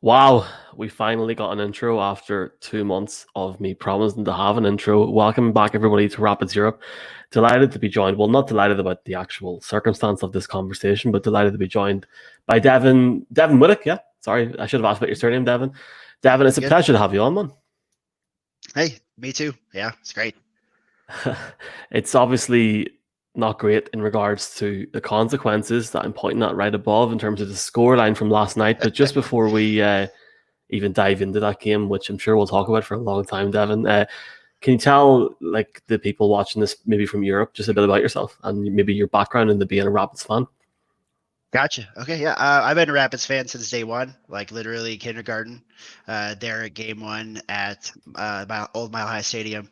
Wow, we finally got an intro after 2 months of me promising to have an intro. Welcome back, everybody, to Rapids Europe. Delighted to be joined. Well, not delighted about the actual circumstance of this conversation, but delighted to be joined by Devon Widick. Yeah, sorry, I should have asked about your surname, Devon. Devon, it's a pleasure to have you on, man. Hey, me too. Yeah, it's great. It's obviously not great in regards to the consequences that I'm pointing at right above in terms of the scoreline from last night. But just before we even dive into that game, which I'm sure we'll talk about for a long time, Devon, can you tell like the people watching this maybe from Europe just a bit about yourself and maybe your background in being a Rapids fan? Gotcha. Okay, yeah. I've been a Rapids fan since day one, like literally kindergarten. There at game one at Old Mile High Stadium.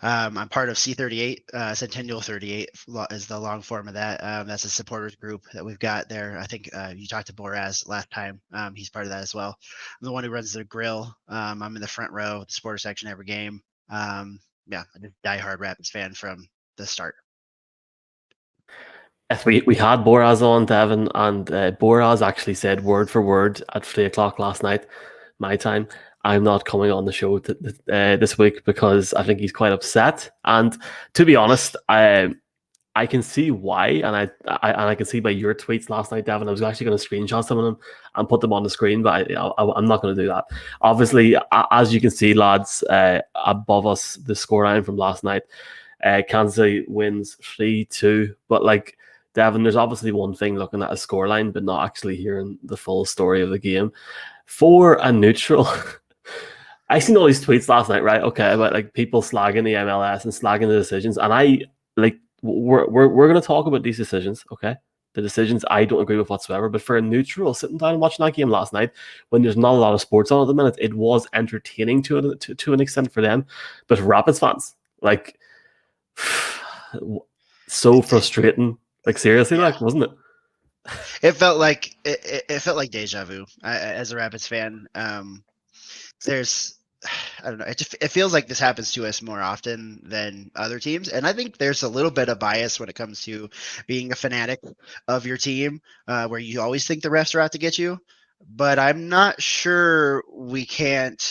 I'm part of C38, Centennial 38 is the long form of that. That's a supporters group that we've got there. I think you talked to Boraz last time. He's part of that as well. I'm the one who runs the grill. I'm in the front row, the supporter section every game. Yeah, I'm a diehard Rapids fan from the start. Yes, we had Boraz on, Devon, and Boraz actually said word for word at 3 o'clock last night, my time, I'm not coming on the show this week because I think he's quite upset. And to be honest, I can see why, and I can see by your tweets last night, Devon. I was actually going to screenshot some of them and put them on the screen, but I'm not going to do that. Obviously, as you can see, lads, above us, the scoreline from last night, Kansas City wins 3-2. But like Devon, there's obviously one thing looking at a scoreline, but not actually hearing the full story of the game. For a neutral. I seen all these tweets last night, right? Okay, about like people slagging the MLS and slagging the decisions, and I like we're going to talk about these decisions, okay? The decisions I don't agree with whatsoever, but for a neutral sitting down and watching that game last night, when there's not a lot of sports on at the minute, it was entertaining to an extent for them. But for Rapids fans, like, so frustrating. Like seriously, Yeah. like wasn't it? It felt like it felt like deja vu. As a Rapids fan, there's I don't know. It feels like this happens to us more often than other teams, and I think there's a little bit of bias when it comes to being a fanatic of your team, where you always think the refs are out to get you. But I'm not sure we can't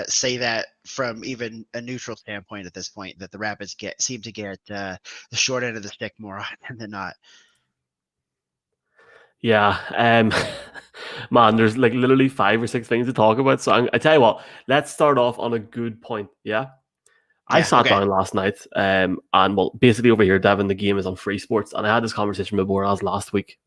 say that from even a neutral standpoint at this point that the Rapids seem to get the short end of the stick more often than not. Yeah, man, there's like literally 5 or 6 things to talk about. So I tell you what, let's start off on a good point. Yeah, I Yeah. sat Okay. down last night, and well, basically over here, Devon, the game is on Free Sports, and I had this conversation with Boraz last week.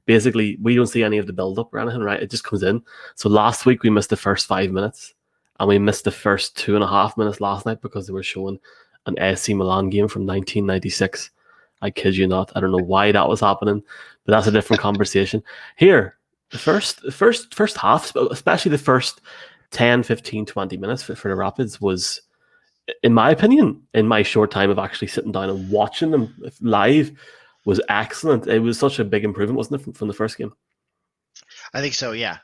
Basically, we don't see any of the build up or anything, right? It just comes in. So last week we missed the first 5 minutes, and we missed the first 2.5 minutes last night because they were showing an AC Milan game from 1996. I kid you not. I don't know why that was happening, but that's a different conversation. Here, the first half, especially the first 10, 15, 20 minutes for the Rapids was, in my opinion, in my short time of actually sitting down and watching them live, was excellent. It was such a big improvement, wasn't it, from the first game? I think so. Yeah,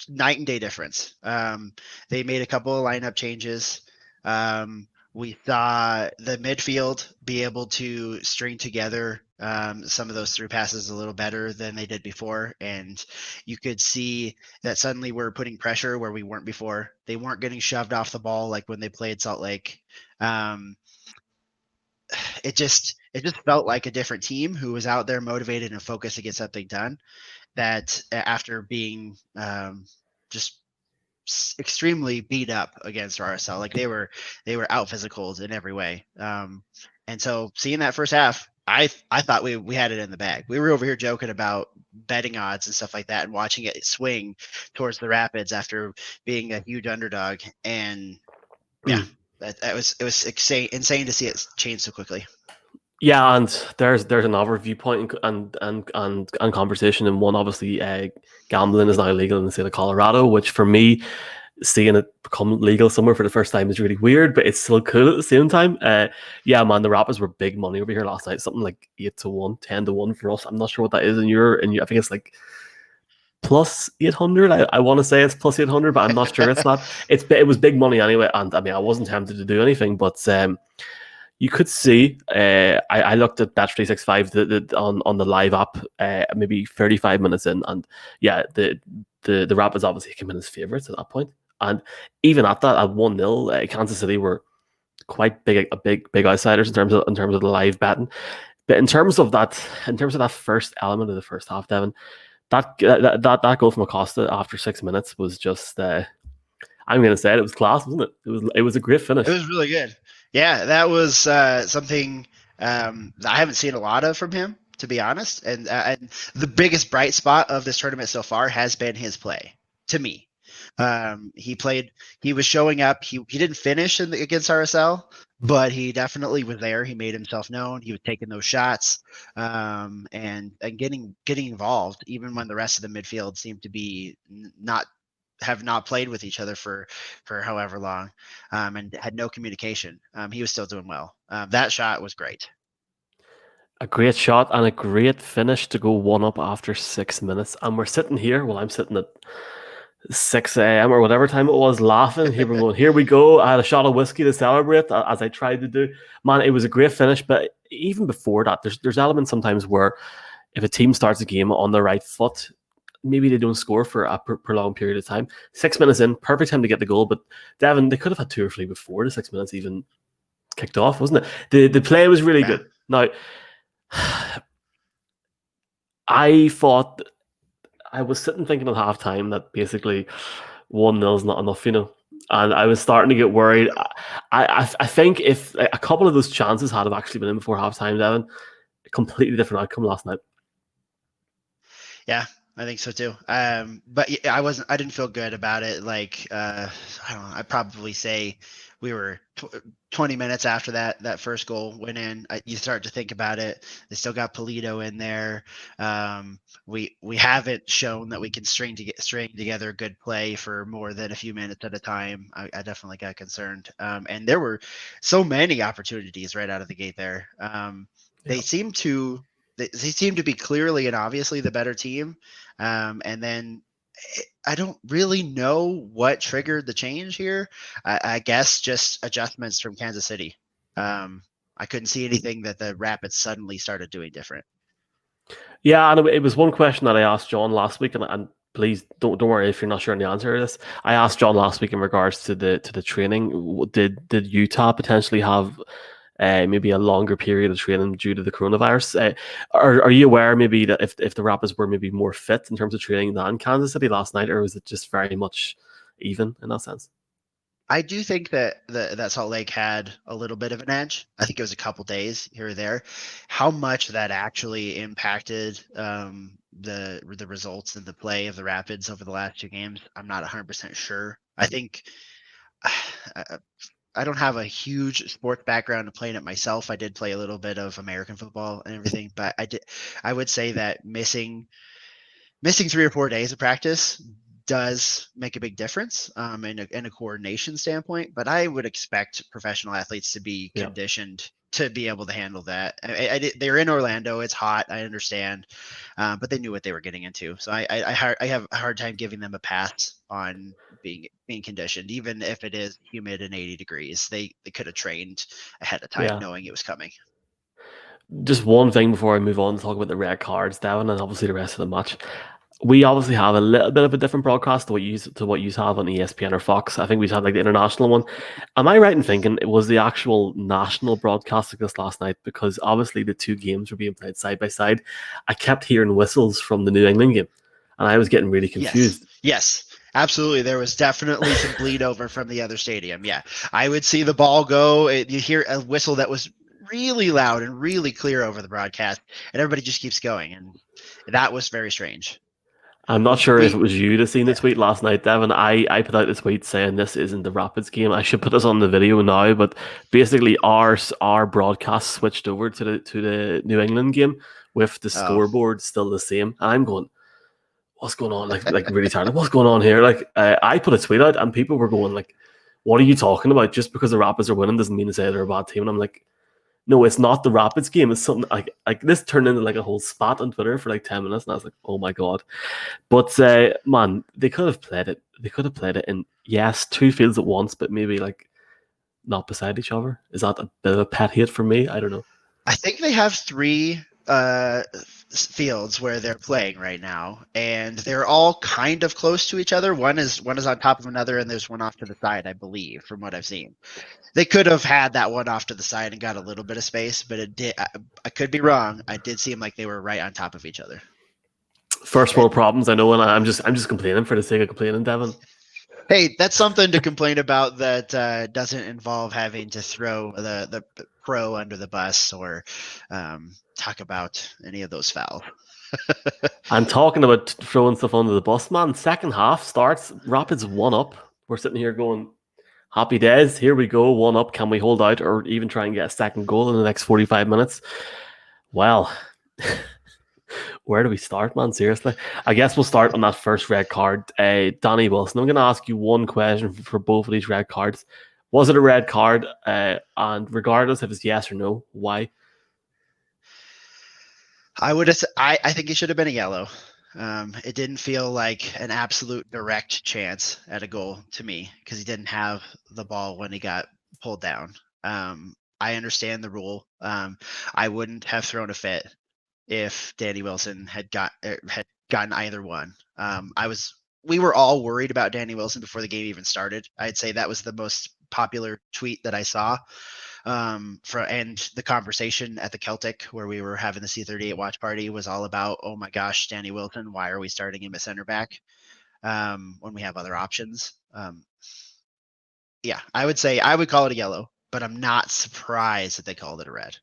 night and day difference. They made a couple of lineup changes. We saw the midfield be able to string together some of those through passes a little better than they did before, and you could see that suddenly we're putting pressure where we weren't before. They weren't getting shoved off the ball like when they played Salt Lake. Um, it just felt like a different team who was out there motivated and focused to get something done. That after being just extremely beat up against RSL, like they were out physicals in every way. And so seeing that first half, I thought we had it in the bag. We were over here joking about betting odds and stuff like that, and watching it swing towards the Rapids after being a huge underdog. And yeah, it was insane to see it change so quickly. Yeah, and there's another viewpoint and conversation, and one obviously gambling is now legal in the state of Colorado, which for me, seeing it become legal somewhere for the first time is really weird, but it's still cool at the same time. Yeah, man, the Rapids were big money over here last night, something like 8-1, 10-1 for us. I'm not sure what that is in I think it's like plus 800. I want to say it's plus 800, but I'm not sure. It's not. It was big money anyway, and I mean I wasn't tempted to do anything, but you could see. I looked at Bet365 on the live app, maybe 35 minutes in, and yeah, the Rapids obviously came in as favourites at that point, and even at that, at 1-0, Kansas City were quite big outsiders in terms of the live betting. But in terms of that first element of the first half, Devon, that goal from Acosta after 6 minutes was just. I'm gonna say it was class, wasn't it? It was a great It finish. was really good. Yeah, that was something I haven't seen a lot of from him, to be honest. And the biggest bright spot of this tournament so far has been his play, to me. He played. He was showing up. He didn't finish against RSL, but he definitely was there. He made himself known. He was taking those shots, and getting involved, even when the rest of the midfield seemed to be not have not played with each other for however long, and had no communication. He was still doing well. That shot was great. A great shot and a great finish to go 1-up after 6 minutes. And we're sitting here, well, I'm sitting at 6 a.m. or whatever time it was, laughing. Here we're going, here we go. I had a shot of whiskey to celebrate, as I tried to do. Man, it was a great finish. But even before that, there's elements sometimes where if a team starts a game on the right foot, maybe they don't score for a prolonged period of time. 6 minutes in, perfect time to get the goal. But Devon, they could have had 2 or 3 before the 6 minutes even kicked off, wasn't it? The play was really Yeah. good. Now, I thought I was sitting thinking at halftime that basically 1-0 is not enough, and I was starting to get worried. I think if a couple of those chances had have actually been in before halftime, Devon, a completely different outcome last night. Yeah, I think so too. But I didn't feel good about it. Like, I don't know. I'd probably say we were 20 minutes after that first goal went in. You start to think about it. They still got Polito in there. We haven't shown that we can string together a good play for more than a few minutes at a time. I definitely got concerned. And there were so many opportunities right out of the gate there. They seem to they seem to be clearly and obviously the better team. And then I don't really know what triggered the change here. I guess just adjustments from Kansas City. I couldn't see anything that the Rapids suddenly started doing different. Yeah, and it was one question that I asked John last week, and please don't worry if you're not sure on the answer to this. I asked John last week in regards to the training. Did Utah potentially have maybe a longer period of training due to the coronavirus? Are you aware maybe that if the Rapids were maybe more fit in terms of training than Kansas City last night, or was it just very much even in that sense? I do think that Salt Lake had a little bit of an edge. I think it was a couple days here or there. How much that actually impacted the results and the play of the Rapids over the last 2 games, I'm not 100% sure. I think I don't have a huge sports background to playing it myself. I did play a little bit of American football and everything, but I would say that missing 3 or 4 days of practice does make a big difference in a coordination standpoint. But I would expect professional athletes to be Yeah. conditioned to be able to handle that. They're in Orlando. It's hot. I understand, but they knew what they were getting into. So I have a hard time giving them a pass on being conditioned, even if it is humid and 80 degrees. They could have trained ahead of time, Yeah. knowing it was coming. Just one thing before I move on to talk about the red cards, Devon, and obviously the rest of the match. We obviously have a little bit of a different broadcast to what you have on ESPN or Fox. I think we had like the international one. Am I right in thinking it was the actual national broadcast of this last night? Because obviously the 2 games were being played side by side. I kept hearing whistles from the New England game, and I was getting really confused. Yes. Absolutely. There was definitely some bleed over from the other stadium. Yeah. I would see the ball go. You hear a whistle that was really loud and really clear over the broadcast, and everybody just keeps going. And that was very strange. I'm not sure if it We was you that seen the yeah. tweet last night, Devin. I put out the tweet saying this isn't the Rapids game. I should put this on the video now, but basically our broadcast switched over to the New England game with the Oh, scoreboard still the same. And I'm going, what's going on? Like really tired. What's going on here? Like I put a tweet out and people were going like, what are you talking about? Just because the Rapids are winning doesn't mean to say they're a bad team. And I'm like, no, it's not the Rapids game. It's something like this turned into like a whole spat on Twitter for like 10 minutes, and I was like, oh my god. But man, they could have played it. They could have played it in yes, two fields at once, but maybe like not beside each other. Is that a bit of a pet hate for me? I don't know. I think they have three fields where they're playing right now, and they're all kind of close to each other. One is on top of another, and there's one off to the side, I believe, from what I've seen. They could have had that one off to the side and got a little bit of space, but it did. I could be wrong. I did seem like they were right on top of each other. First world And problems, I know, and I'm just complaining for the sake of complaining, Devin. hey, that's something to complain about that doesn't involve having to throw the pro under the bus or talk about any of those fouls. I'm talking about throwing stuff under the bus, man. Second half starts, Rapids 1 up. We're sitting here going, happy days. Here we go, 1 up. Can we hold out or even try and get a second goal in the next 45 minutes? Well, where do we start, man? Seriously. I guess we'll start on that first red card. Danny Wilson, I'm going to ask you one question for both of these red cards. Was it a red card? And regardless if it's yes or no, why? I think it should have been a yellow. It didn't feel like an absolute direct chance at a goal to me because he didn't have the ball when he got pulled down. I understand the rule. I wouldn't have thrown a fit if Danny Wilson had gotten either one. We were all worried about Danny Wilson before the game even started. I'd say that was the most popular tweet that I saw. And the conversation at the Celtic where we were having the C38 watch party was all about, oh my gosh, Danny Wilson, why are we starting him at center back when we have other options? Yeah, I would call it a yellow, but I'm not surprised that they called it a red.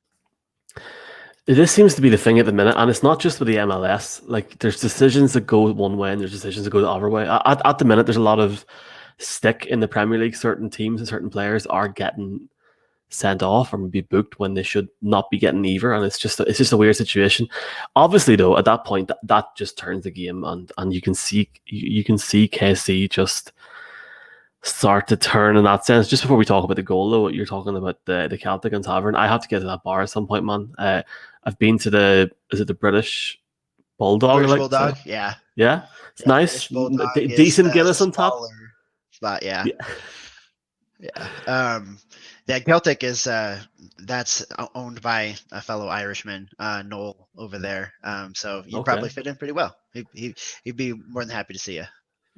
This seems to be the thing at the minute, and it's not just with the MLS. Like, there's decisions that go one way and there's decisions that go the other way. At the minute, there's a lot of stick in the Premier League. Certain teams and certain players are getting sent off or maybe booked when they should not be getting either, and it's just a weird situation. Obviously, though, at that point, that just turns the game, and you can see KC just start to turn in that sense. Just before we talk about the goal, though, you're talking about the Celtic and Tavern. I have to get to that bar at some point, man. I've been to the British Bulldog? British like to Bulldog, say? Yeah. Yeah, it's Yeah, nice. British Bulldog is Decent a Guinness on top. smaller spot, yeah. Yeah. Yeah. Yeah, Celtic is that's owned by a fellow Irishman, Noel over there. So you'd Okay. probably fit in pretty well. He'd be more than happy to see you.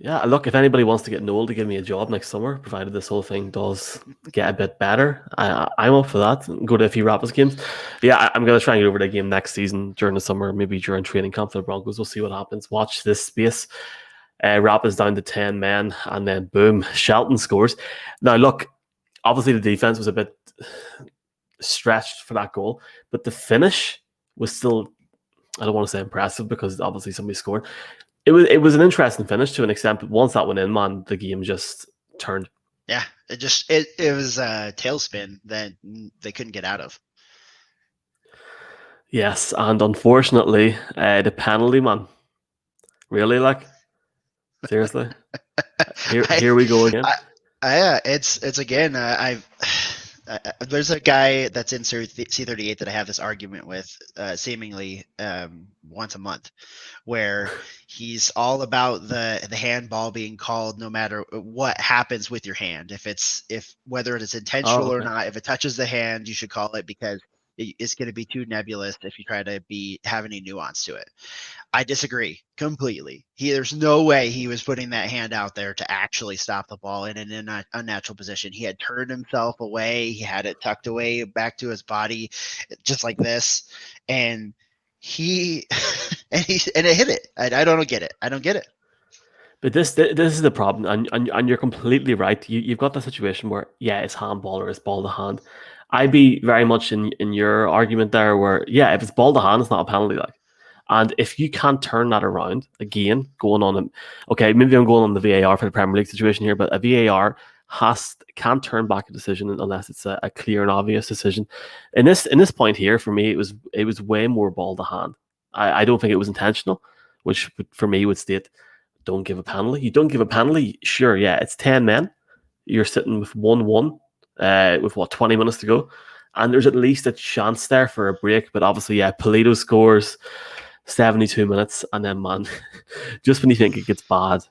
Yeah, look, if anybody wants to get Noel to give me a job next summer, provided this whole thing does get a bit better, I'm up for that. Go to a few Rapids games. Yeah, I'm going to try and get over the game next season during the summer, maybe during training camp for the Broncos. We'll see what happens. Watch this space. Rapids down to 10 men, and then boom, Shelton scores. Now, look, obviously the defense was a bit stretched for that goal, but the finish was still, I don't want to say impressive because obviously somebody scored. It was an interesting finish to an extent, but once that went in, man, the game just turned. Yeah, it was a tailspin that they couldn't get out of. Yes, and unfortunately, the penalty, man. Really, like, seriously? Here we go again. It's again. There's a guy that's in C38 that I have this argument with, seemingly once a month, where he's all about the handball being called no matter what happens with your hand. If whether it's intentional or not, if it touches the hand, you should call it because it's going to be too nebulous if you try to have any nuance to it. I disagree completely. There's no way he was putting that hand out there to actually stop the ball in an unnatural position. He had turned himself away. He had it tucked away back to his body, just like this, and it hit it. I don't get it. I don't get it. But this is the problem, and you're completely right. You've got the situation where it's handball or it's ball to hand. I'd be very much in your argument there, where if it's ball to hand, it's not a penalty. Like, And if you can't turn that around, again, okay, maybe I'm going on the VAR for the Premier League situation here, but a VAR can't turn back a decision unless it's a clear and obvious decision. In this point here, for me, it was way more ball to hand. I don't think it was intentional, which for me would state don't give a penalty. You don't give a penalty, sure, yeah, it's 10 men. You're sitting with 1-1, with 20 minutes to go. And there's at least a chance there for a break. But obviously, yeah, Polito scores 72 minutes. And then, man, just when you think it gets bad,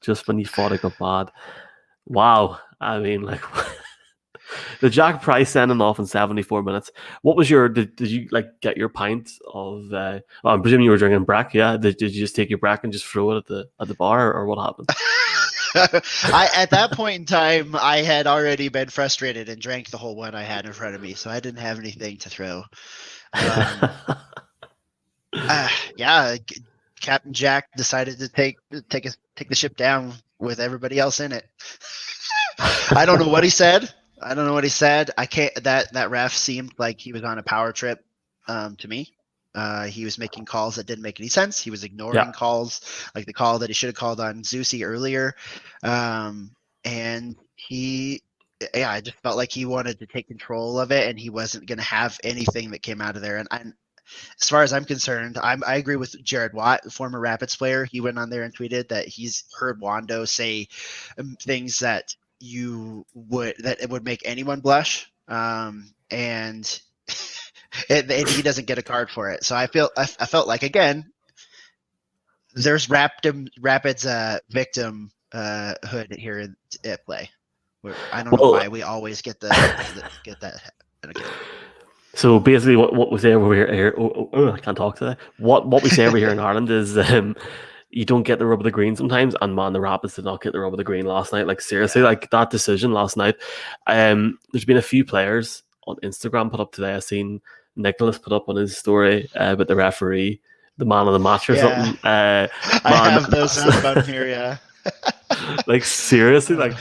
just when you thought it got bad, wow. I mean, like, the Jack Price sending off in 74 minutes. What was did you like get your pint of, I'm presuming you were drinking Brack, yeah? Did you just take your Brack and just throw it at the bar, or what happened? At that point in time, I had already been frustrated and drank the whole one I had in front of me, so I didn't have anything to throw. Yeah, Captain Jack decided to take the ship down with everybody else in it. I don't know what he said. I can't. That ref seemed like he was on a power trip. To me, he was making calls that didn't make any sense. He was ignoring calls, like the call that he should have called on Zusi earlier. And I just felt like he wanted to take control of it, and he wasn't going to have anything that came out of there. And as far as I'm concerned, I agree with Jared Watt, former Rapids player. He went on there and tweeted that he's heard Wando say things that it would make anyone blush, and he doesn't get a card for it. So I felt like, again, there's Rapids victim hood here at play. I don't know why we always get get that again. So basically, what we say over here, I can't talk today. What we say over here in Ireland is you don't get the rub of the green sometimes, and man, the Rapids did not get the rub of the green last night. Like, seriously, like that decision last night. There's been a few players on Instagram put up today. I've seen Nicholas put up on his story about the referee, the man of the match or something. I have those on here, yeah. Like, seriously, like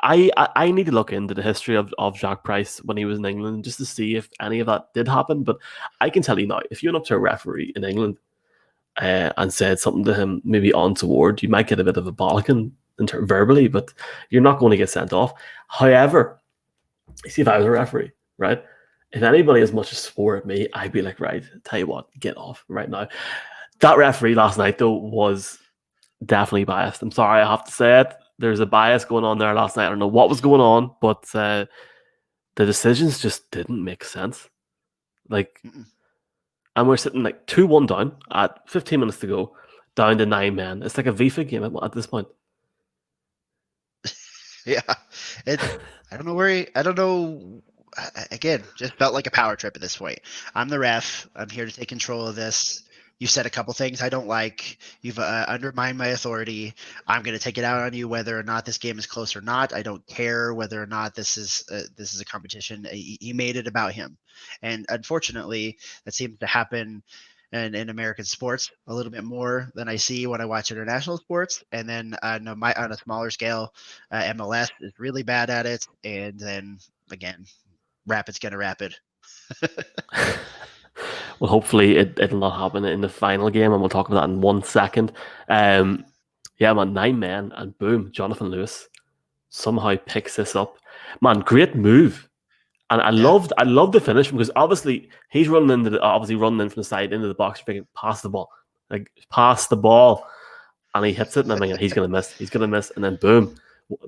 I need to look into the history of Jack Price when he was in England just to see if any of that did happen. But I can tell you now, if you went up to a referee in England and said something to him maybe untoward, you might get a bit of a bollocking verbally, but you're not going to get sent off. However, see, if I was a referee, right? If anybody as much as swore at me, I'd be like, right, tell you what, get off right now. That referee last night, though, was definitely biased. I'm sorry, I have to say it. There's a bias going on there last night. I don't know what was going on, but the decisions just didn't make sense. Like, and we're sitting like 2-1 down at 15 minutes to go, down to 9 men. It's like a FIFA game at this point. Yeah, I don't know. Again, just felt like a power trip at this point. I'm the ref. I'm here to take control of this. You said a couple things I don't like. You've undermined my authority. I'm going to take it out on you, whether or not this game is close or not. I don't care whether or not this is a competition. He made it about him, and unfortunately, that seems to happen in American sports a little bit more than I see when I watch international sports. And then on a smaller scale, MLS is really bad at it. And then again, Rapid's gonna Rapid. Well, hopefully it'll not happen in the final game, and we'll talk about that in 1 second. Yeah, man, 9 men, and boom, Jonathan Lewis somehow picks this up. Man, great move. And I loved the finish, because obviously he's running in from the side into the box, thinking pass the ball, and he hits it, and I'm thinking he's gonna miss, and then boom,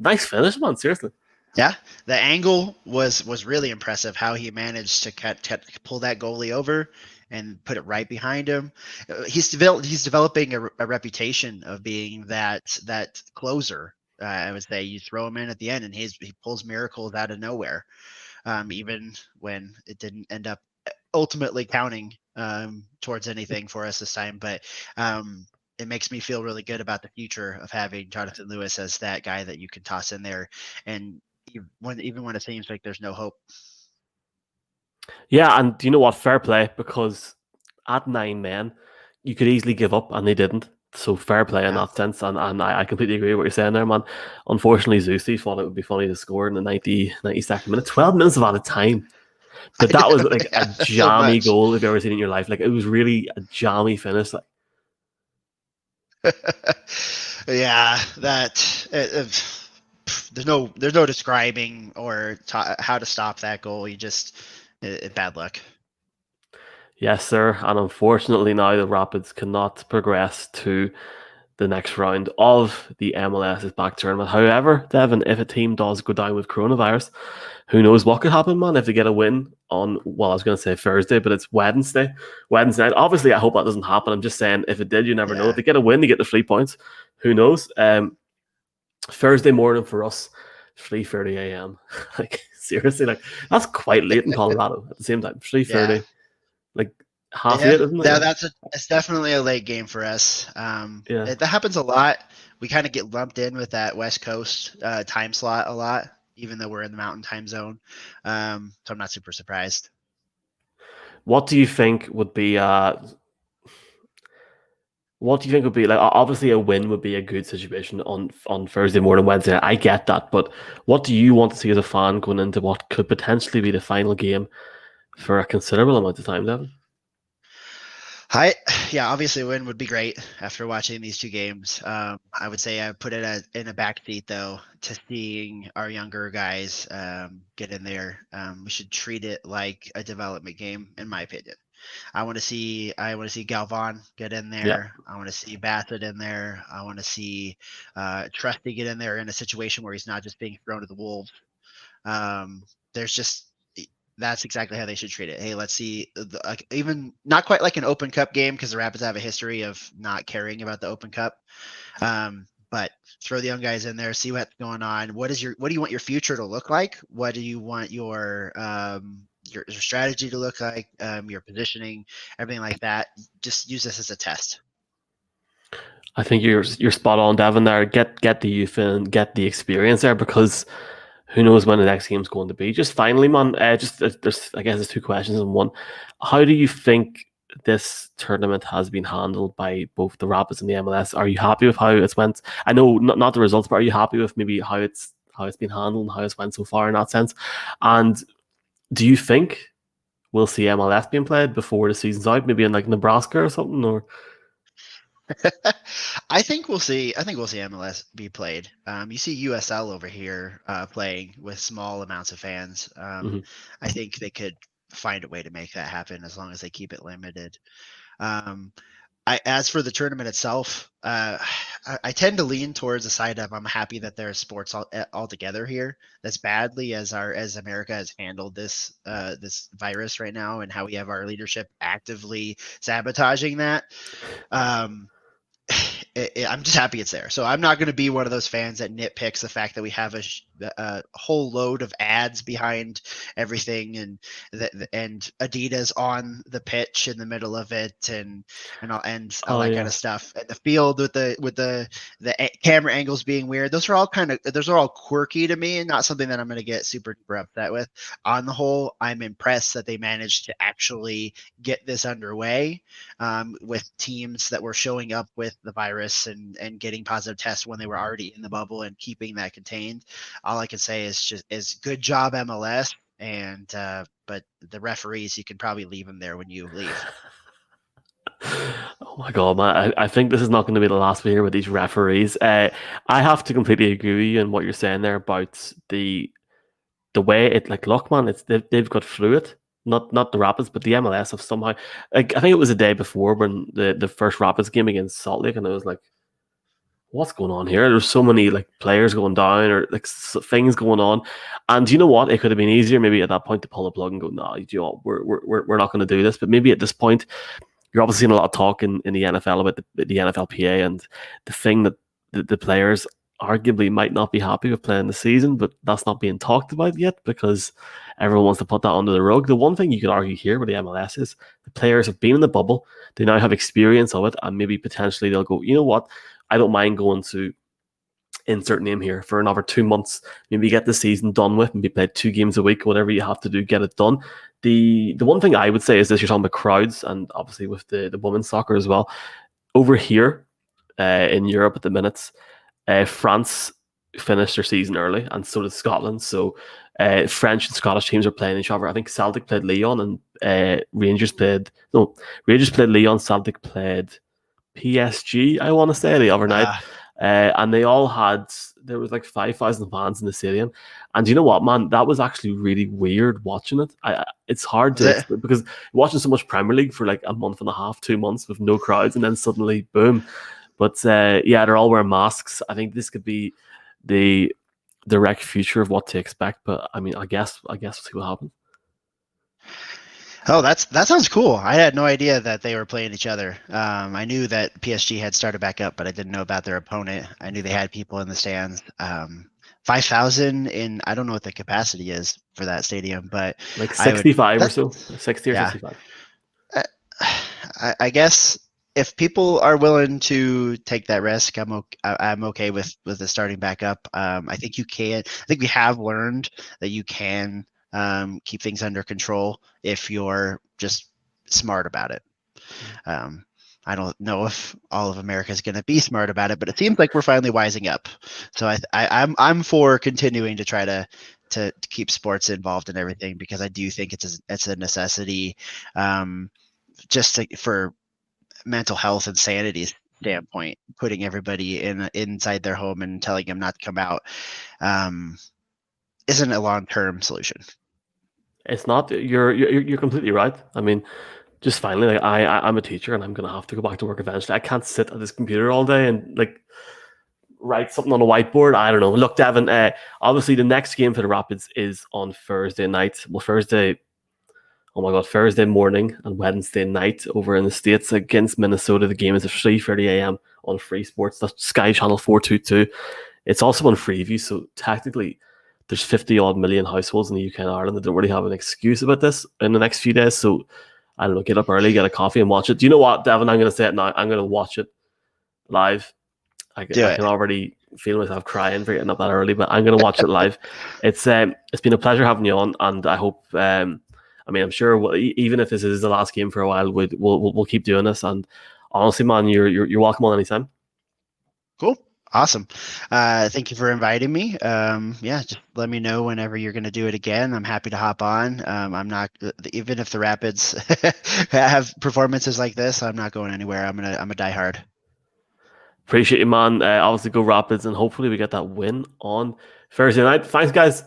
nice finish, man. Seriously. Yeah, the angle was really impressive. How he managed to pull that goalie over and put it right behind him. He's developing a reputation of being that closer. I would say you throw him in at the end, and he pulls miracles out of nowhere. Even when it didn't end up ultimately counting towards anything for us this time. But it makes me feel really good about the future of having Jonathan Lewis as that guy that you can toss in there, and even when it seems like there's no hope. Yeah, and do you know what? Fair play, because at 9 men, you could easily give up, and they didn't. So fair play in that sense, and I completely agree with what you're saying there, man. Unfortunately, Zusi thought it would be funny to score in the 92nd minute. 12 minutes of added time. But that was like a Yeah, so jammy much. goal if you've ever seen in your life. Like it was really a jammy finish. Like Yeah, that there's no describing or how to stop that goal. You just bad luck. yes, sir. And unfortunately now the Rapids cannot progress to the next round of the MLS's back tournament. However, Devon, if a team does go down with coronavirus, who knows what could happen, man, if they get a win on, well, I was going to say Thursday, but it's Wednesday night. Obviously, I hope that doesn't happen. I'm just saying, if it did, you never know. If Yeah. they get a win, they get the 3 points. Who knows? Thursday morning for us, 3:30 a.m. Like, seriously, like, that's quite late in Colorado at the same time. Yeah. 3:30, like, half Yeah, eight, isn't it? yeah, Yeah. it's definitely a late game for us. Yeah. That happens a lot. We kind of get lumped in with that West Coast time slot a lot, even though we're in the Mountain Time zone. So I'm not super surprised. What do you think would be what do you think would be like? Obviously, a win would be a good situation on Thursday morning, Wednesday. I get that, but what do you want to see as a fan going into what could potentially be the final game for a considerable amount of time, Devin? I Yeah, obviously a win would be great after watching these two games. I would say I put it in a back seat though to seeing our younger guys get in there. We should treat it like a development game, in my opinion. I want to see Galvan get in Yeah, there. I want to see Bassett in there. I want to see Trusty get in there in a situation where he's not just being thrown to the wolves. There's just That's exactly how they should treat it. Hey, let's see, like, even not quite like an Open Cup game because the Rapids have a history of not caring about the Open Cup. But throw the young guys in there, see what's going on. What do you want your future to look like? What do you want your strategy to look like? Your positioning, everything like that. Just use this as a test. I think you're spot on, Devin. There, get the youth in, get the experience there because who knows when the next game's going to be. Just finally, man, there's I guess there's two questions in one. How do you think this tournament has been handled by both the Rapids and the MLS? Are you happy with how it's went? I know not the results, but are you happy with maybe how it's been handled and how it's went so far in that sense? And do you think we'll see MLS being played before the season's out, maybe in like Nebraska or something? Or I think we'll see MLS be played. You see USL over here playing with small amounts of fans. Mhm. I think they could find a way to make that happen as long as they keep it limited. Um, as for the tournament itself, I tend to lean towards the side of I'm happy that there's sports all together here. As badly as America has handled this virus right now, and how we have our leadership actively sabotaging that. Um, I'm just happy it's there. So I'm not going to be one of those fans that nitpicks the fact that we have a whole load of ads behind everything, and Adidas on the pitch in the middle of it, and all Oh that kind yeah. of stuff. And the field with the camera angles being weird. Those are all quirky to me, and not something that I'm going to get super duper upset with. On the whole, I'm impressed that they managed to actually get this underway, with teams that were showing up with the virus and getting positive tests when they were already in the bubble and keeping that contained. All I can say is good job MLS, and but the referees, you can probably leave them there when you leave. Oh my god, man! I think this is not going to be the last we hear with these referees. I have to completely agree with you in what you're saying there about the way it like. Look, man, they've got through it. Not the Rapids, but the MLS have somehow. Like I think it was the day before when the first Rapids game against Salt Lake, and it was like, what's going on here? There's so many like players going down or like things going on, and you know what? It could have been easier maybe at that point to pull the plug and go, no, you know, what? We're not going to do this. But maybe at this point you're obviously seeing a lot of talk in the NFL about the NFLPA and the thing that the players arguably might not be happy with playing the season, but that's not being talked about yet because everyone wants to put that under the rug. The one thing you could argue here with the MLS is the players have been in the bubble, they now have experience of it, and maybe potentially they'll go, you know what, I don't mind going to insert name here for another 2 months. Maybe get the season done with, maybe play 2 games a week, whatever you have to do, get it done. The one thing I would say is this: you're talking about crowds, and obviously with the women's soccer as well. Over here in Europe at the minutes, France finished their season early, and so did Scotland. So French and Scottish teams are playing each other. I think Celtic played Lyon and Rangers played Lyon. Celtic played PSG, I want to say, the other night. Uh, And they all had, there was like 5,000 fans in the stadium. And you know what, man? That was actually really weird watching it. It's hard was to it? explain because watching so much Premier League for like a month and a half, 2 months with no crowds, and then suddenly, boom. But yeah, they're all wearing masks. I think this could be the direct future of what to expect. But I mean, I guess we'll see what happens. Oh, that sounds cool. I had no idea that they were playing each other. I knew that PSG had started back up, but I didn't know about their opponent. I knew they had people in the stands. 5,000 in, I don't know what the capacity is for that stadium, but Like I would 65 or that so, 60 or yeah. 65. I guess if people are willing to take that risk, I'm okay with the starting back up. I think you can. I think we have learned that you can keep things under control if you're just smart about it. Um, I don't know if all of America is going to be smart about it, but it seems like we're finally wising up. So I'm for continuing to try to keep sports involved in everything because I do think it's a necessity, just for mental health and sanity standpoint. Putting everybody inside their home and telling them not to come out um, isn't a long term solution. It's not. You're completely right. I mean, just finally, like I'm a teacher and I'm gonna have to go back to work eventually. I can't sit at this computer all day and like write something on a whiteboard. I don't know. Look, Devon. Obviously, the next game for the Rapids is on Thursday night. Well, Thursday. Oh my God, Thursday morning and Wednesday night over in the States against Minnesota. The game is at 3:30 a.m. on Free Sports. That's Sky Channel 422. It's also on Freeview, so technically there's 50 odd million households in the UK and Ireland that don't really have an excuse about this in the next few days. So I don't know, get up early, get a coffee and watch it. Do you know what, Devin? I'm going to say it now. I'm going to watch it live. Do I it. can already feel myself crying for getting up that early, but I'm going to watch it live. It's been a pleasure having you on, and I hope. I mean, I'm sure even if this is the last game for a while, we'll keep doing this. And honestly, man, you're welcome on anytime. Cool. Awesome. Thank you for inviting me. Yeah, just let me know whenever you're going to do it again. I'm happy to hop on. I'm not, even if the Rapids have performances like this, I'm not going anywhere. I'm a diehard. Appreciate you, man. Obviously, go Rapids, and hopefully we get that win on Thursday night. Thanks, guys.